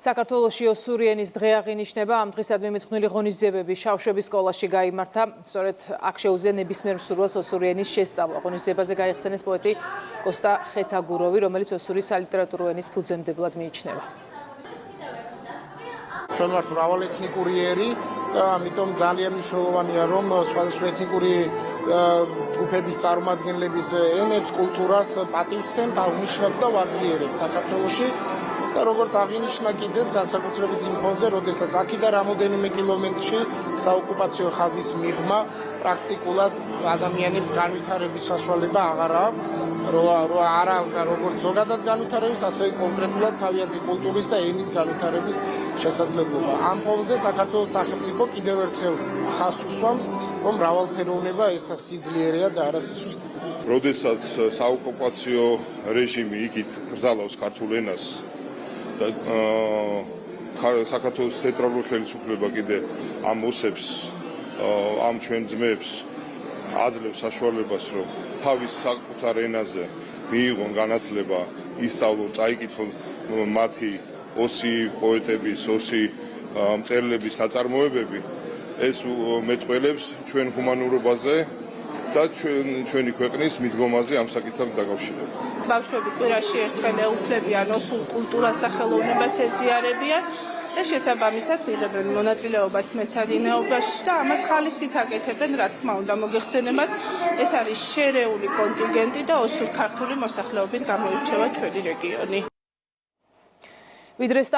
საქართველოში ოსურიანის დღე აღინიშნება. ამ დღისადმი მიძღვნილი ღონისძიებები შავშების სკოლაში გაიმართა. სწორედ აქ შეუძლია ნებისმიერ მსურველს ოსურიანის შესწავლა. ღონისძიებაზე გაიხსენეს პოეტი კოსტა ხეთაგუროვი, რომელიც ოსურის სალიტერატურო ენის ფუძემდებლად მიიჩნევა. ჩვენ ვართ მრავალეთნიკური ერი და ამიტომ ძალიან მნიშვნელოვანია, რომ სხვადასხვა ეთნიკური ჯგუფების წარმომადგენლების ენებს, კულტურას პატივსცემთ, აღნიშნავთ და ვაძლიერებთ საქართველოში. და როგორც აღინიშნა კიდეც განსაკუთრებით იმ ფონზე, როდესაც აქედან რამოდენიმე კილომეტრში საოკუპაციო ხაზის მიღმა პრაქტიკულად ადამიანებს განვითარების საშუალება აღარ აქვს, არა როგორც ზოგადად განვითარების, ასევე კონკრეტულად თავიანთი კულტურის და ენის განვითარების შესაძლებლობა. ამ ფონზე საქართველოს სახელმწიფო კიდევ ერთხელ ხაზს უსვამს, რომ მრავალფეროვნება ეს სიძლიერეა და არა სისუსტე. როდესაც საოკუპაციო რეჟიმი იქით გრძალავს ქართულ ენას და საქართველოს ცენტრალური ხელისუფლება კიდე ამ ოსებს, ამ ჩვენ ძმებს აძლევს საშუალებას, რომ თავის საკუთარ ენაზე მიიღონ განათლება, ისწავლონ, წაიკითხონ მათი ოსი პოეტების, ოსი მწერლების ნაწარმოებები, ეს მეტყველებს ჩვენ ჰუმანურობაზე და ჩვენი ქვეყნის მიდგომაზე ამ საკითხთან დაკავშირებით. ბავშვები კვირაში ერთხელ ეუფლებიან ოსურ კულტურას და ხელოვნებას ეზიარებიან და შესაბამისად იღებენ მონაწილეობას მეცადინეობაში და ამას ხალისით აკეთებენ, რა თქმა უნდა, მოგეხსენებათ, ეს არის შერეული კონტინგენტი და ოსურ-ქართული მოსახლეობით გამოირჩევა ჩვენი რეგიონი.